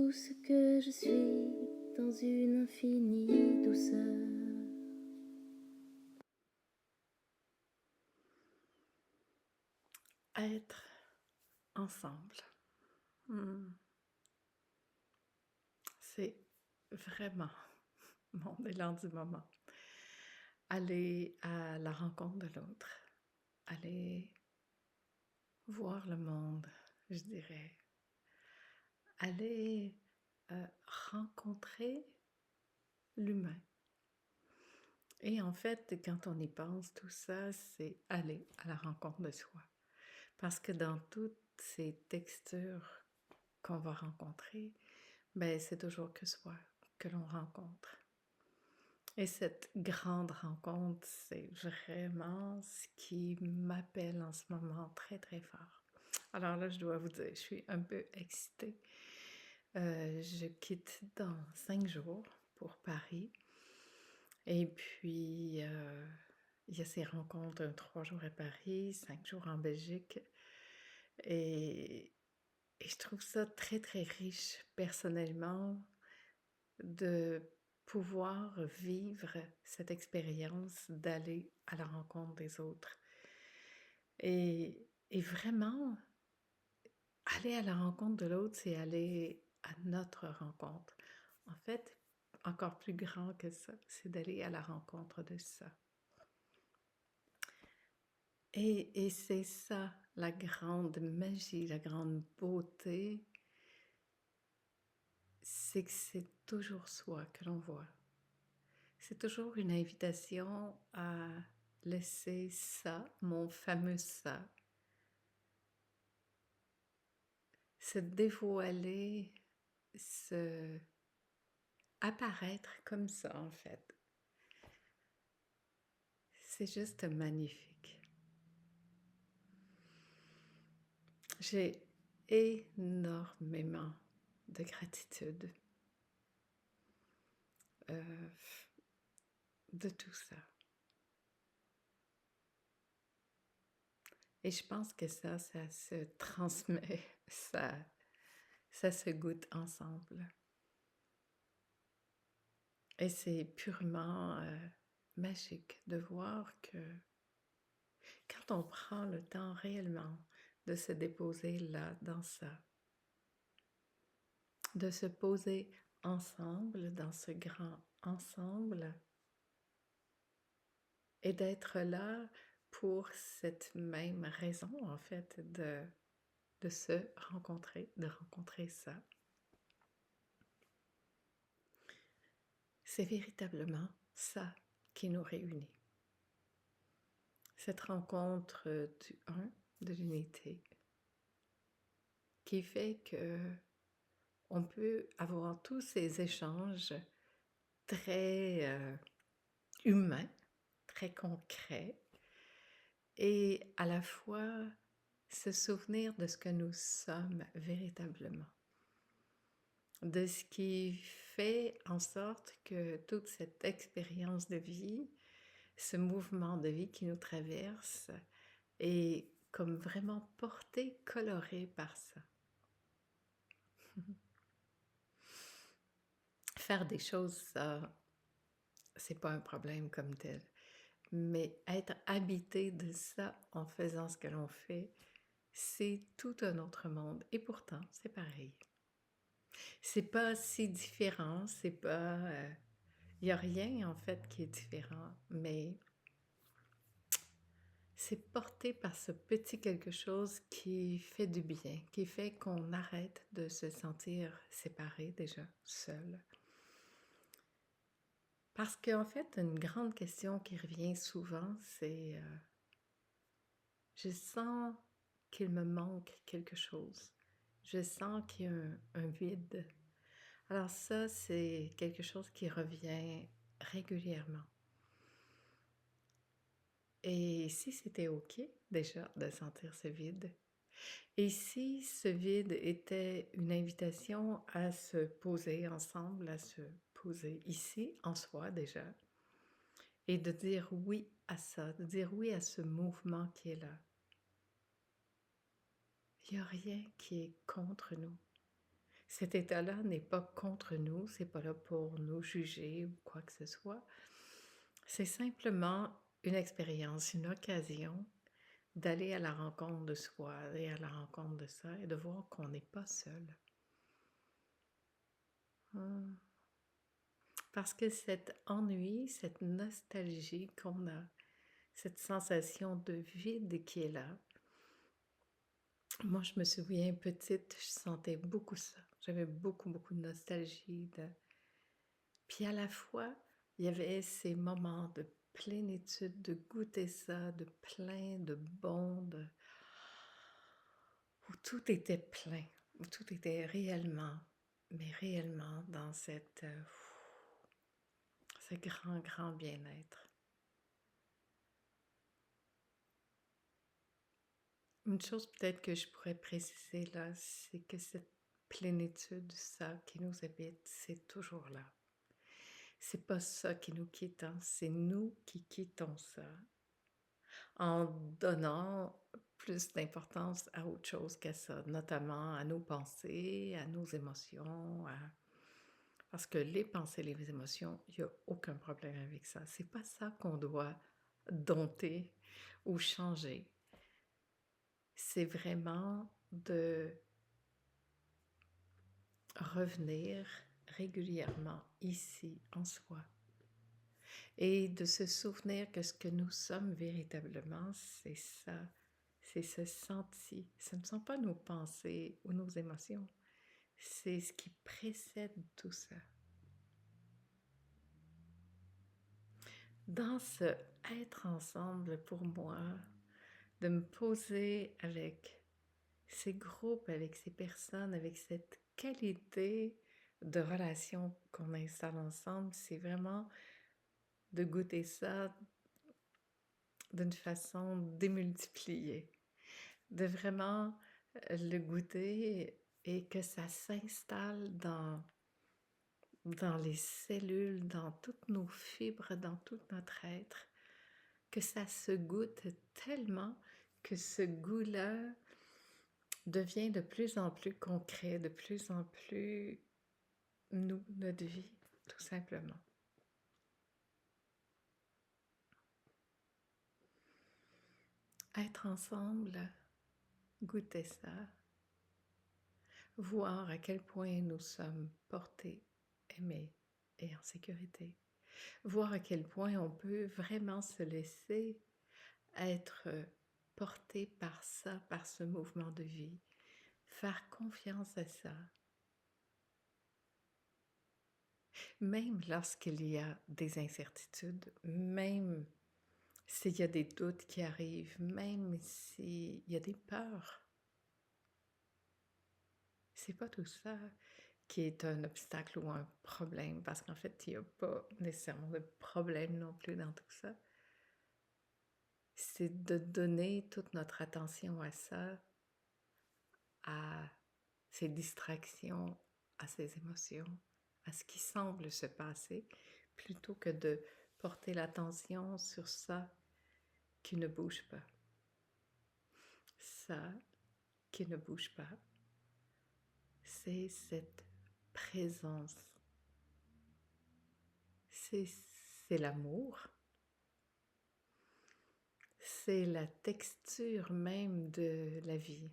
tout ce que je suis dans une infinie douceur. Être ensemble. C'est vraiment mon élan du moment. Aller à la rencontre de l'autre, aller voir le monde, je dirais, aller rencontrer l'humain. Et en fait, quand on y pense, tout ça, c'est aller à la rencontre de soi. Parce que dans toutes ces textures qu'on va rencontrer, ben, c'est toujours que soi que l'on rencontre. Et cette grande rencontre, c'est vraiment ce qui m'appelle en ce moment très, très fort. Alors là, je dois vous dire, je suis un peu excitée. Je quitte dans 5 jours pour Paris. Et puis, il y a ces rencontres, 3 jours à Paris, 5 jours en Belgique. Et, et je trouve ça très, très riche personnellement de pouvoir vivre cette expérience d'aller à la rencontre des autres. Et vraiment, aller à la rencontre de l'autre, c'est aller à notre rencontre. En fait, encore plus grand que ça, c'est d'aller à la rencontre de ça. Et c'est ça, la grande magie, la grande beauté, c'est que c'est toujours soi que l'on voit. C'est toujours une invitation à laisser ça, mon fameux ça, se dévoiler, se apparaître comme ça en fait. C'est juste magnifique. J'ai énormément de gratitude euh, de tout ça. Et je pense que ça se transmet, ça se goûte ensemble. Et c'est purement magique de voir que quand on prend le temps réellement de se déposer là, dans ça, de se poser ensemble, dans ce grand ensemble, et d'être là pour cette même raison, en fait, de se rencontrer, de rencontrer ça. C'est véritablement ça qui nous réunit. Cette rencontre du un, de l'unité, qui fait que on peut avoir tous ces échanges très humains, très concrets, et à la fois se souvenir de ce que nous sommes véritablement, de ce qui fait en sorte que toute cette expérience de vie, ce mouvement de vie qui nous traverse, est comme vraiment porté, coloré par ça. Faire des choses, ça, c'est pas un problème comme tel. Mais être habité de ça en faisant ce que l'on fait, c'est tout un autre monde. Et pourtant, c'est pareil. C'est pas si différent, c'est pas... Il n'y a rien en fait qui est différent, mais c'est porté par ce petit quelque chose qui fait du bien, qui fait qu'on arrête de se sentir séparé déjà, seul. Parce qu'en fait, une grande question qui revient souvent, c'est je sens qu'il me manque quelque chose. Je sens qu'il y a un vide. Alors ça, c'est quelque chose qui revient régulièrement. Et si c'était OK déjà de sentir ce vide, et si ce vide était une invitation à se poser ensemble, à se poser ici en soi déjà, et de dire oui à ça, de dire oui à ce mouvement qui est là. Il n'y a rien qui est contre nous. Cet état-là n'est pas contre nous, c'est pas là pour nous juger ou quoi que ce soit. C'est simplement une expérience, une occasion d'aller à la rencontre de soi et à la rencontre de ça et de voir qu'on n'est pas seul. Parce que cet ennui, cette nostalgie qu'on a, cette sensation de vide qui est là, moi je me souviens petite, je sentais beaucoup ça. J'avais beaucoup, beaucoup de nostalgie. Puis à la fois, il y avait ces moments de plénitude, de goûter ça, de plein, de bon, où tout était plein, où tout était réellement, mais réellement dans ce grand, grand bien-être. Une chose peut-être que je pourrais préciser là, c'est que cette plénitude, ça qui nous habite, c'est toujours là. C'est pas ça qui nous quitte, hein, c'est nous qui quittons ça en donnant plus d'importance à autre chose qu'à ça, notamment à nos pensées, à nos émotions, parce que les pensées, les émotions, il n'y a aucun problème avec ça. C'est pas ça qu'on doit dompter ou changer. C'est vraiment de revenir régulièrement ici en soi et de se souvenir que ce que nous sommes véritablement, c'est ça, c'est ce senti. Ce ne sont pas nos pensées ou nos émotions, c'est ce qui précède tout ça. Dans ce être ensemble, pour moi, de me poser avec ces groupes, avec ces personnes, avec cette qualité de relation qu'on installe ensemble, c'est vraiment de goûter ça d'une façon démultipliée, de vraiment le goûter et que ça s'installe dans les cellules, dans toutes nos fibres, dans tout notre être, que ça se goûte tellement que ce goût-là devient de plus en plus concret, de plus en plus nous, notre vie, tout simplement. Être ensemble, goûter ça, voir à quel point nous sommes portés, aimés et en sécurité, voir à quel point on peut vraiment se laisser être porté par ça, par ce mouvement de vie, faire confiance à ça, même lorsqu'il y a des incertitudes, même s'il y a des doutes qui arrivent, même s'il y a des peurs. C'est pas tout ça qui est un obstacle ou un problème, parce qu'en fait, il n'y a pas nécessairement de problème non plus dans tout ça. C'est de donner toute notre attention à ça, à ces distractions, à ces émotions, à ce qui semble se passer, plutôt que de porter l'attention sur ça qui ne bouge pas. Ça qui ne bouge pas, c'est cette présence. C'est l'amour. C'est la texture même de la vie.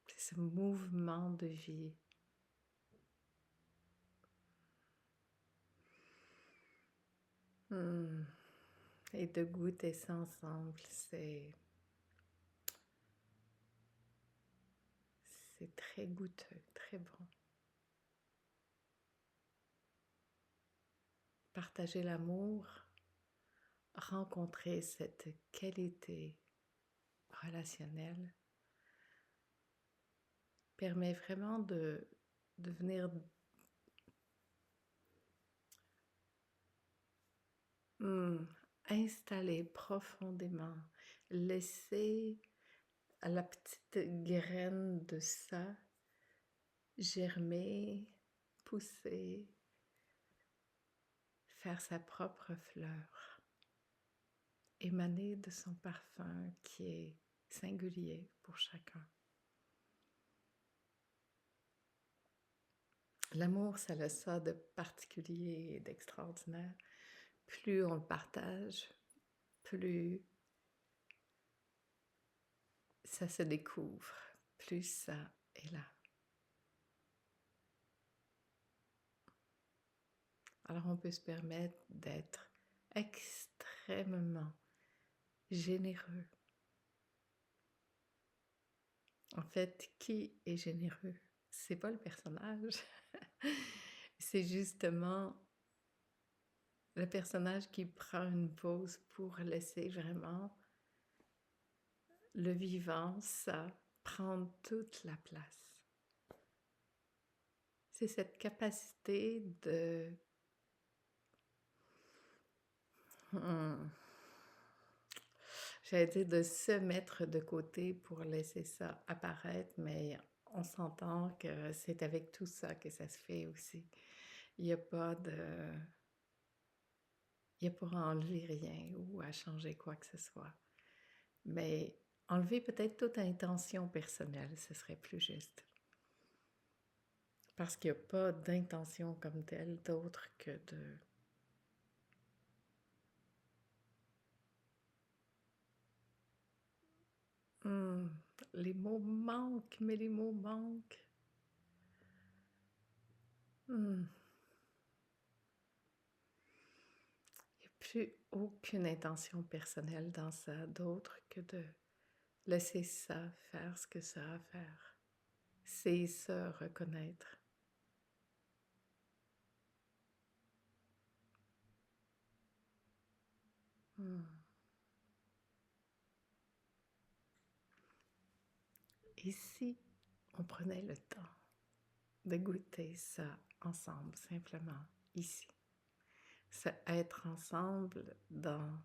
C'est ce mouvement de vie. Et de goûter ça ensemble, c'est très goûteux, très bon. Partager l'amour, rencontrer cette qualité relationnelle permet vraiment de venir installer profondément, laisser à la petite graine de ça germer, pousser, faire sa propre fleur, émaner de son parfum qui est singulier pour chacun. L'amour, ça a ça de particulier et d'extraordinaire. Plus on le partage, plus ça se découvre, plus ça est là. Alors on peut se permettre d'être extrêmement généreux. En fait, qui est généreux? C'est pas le personnage. C'est justement le personnage qui prend une pause pour laisser vraiment le vivant, ça, prendre toute la place. C'est cette capacité de... J'allais dire de se mettre de côté pour laisser ça apparaître, mais on s'entend que c'est avec tout ça que ça se fait aussi. Il n'y a pas de... Il n'y a pas à enlever rien ou à changer quoi que ce soit. Mais enlever peut-être toute intention personnelle, ce serait plus juste. Parce qu'il n'y a pas d'intention comme telle d'autre que de... les mots manquent, mais les mots manquent. Il n'y a plus aucune intention personnelle dans ça d'autre que de laisser ça faire ce que ça a à faire. C'est se reconnaître. Et si on prenait le temps de goûter ça ensemble, simplement, ici. C'est être ensemble dans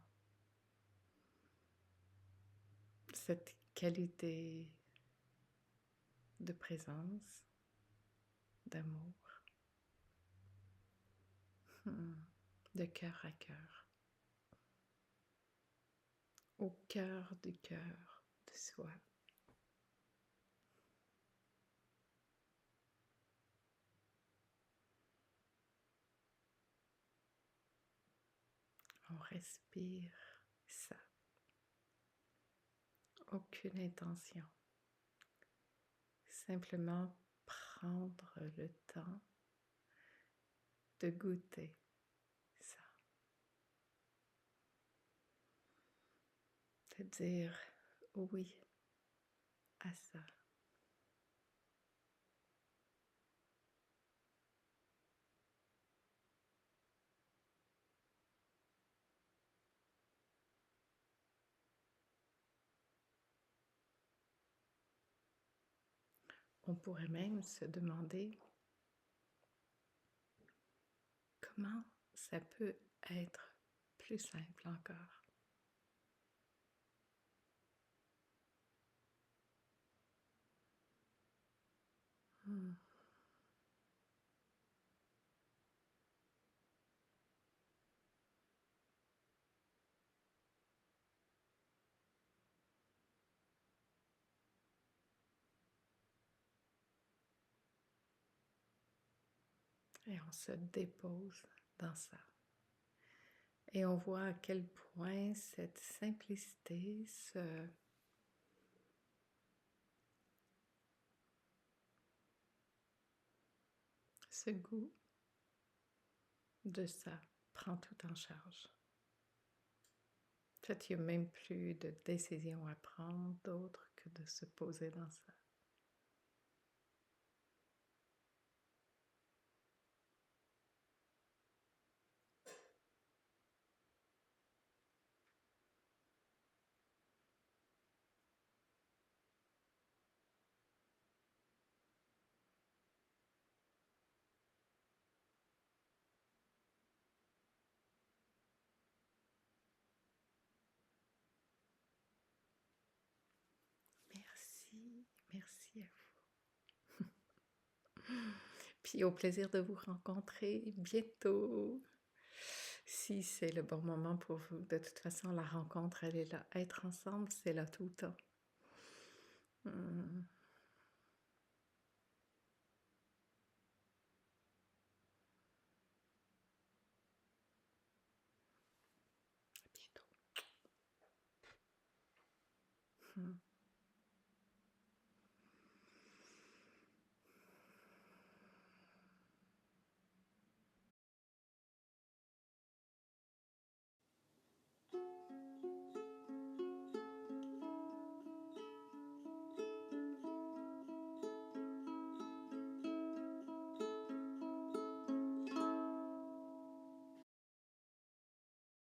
cette qualité de présence, d'amour, de cœur à cœur, au cœur du cœur de soi. On respire ça. Aucune intention. Simplement prendre le temps de goûter ça. De dire oui à ça. On pourrait même se demander comment ça peut être plus simple encore. Et on se dépose dans ça. Et on voit à quel point cette simplicité, ce goût de ça prend tout en charge. En fait, il n'y a même plus de décision à prendre d'autre que de se poser dans ça. Merci, merci à vous. Puis au plaisir de vous rencontrer bientôt. Si c'est le bon moment pour vous, de toute façon, la rencontre, elle est là. Être ensemble, c'est là tout le temps.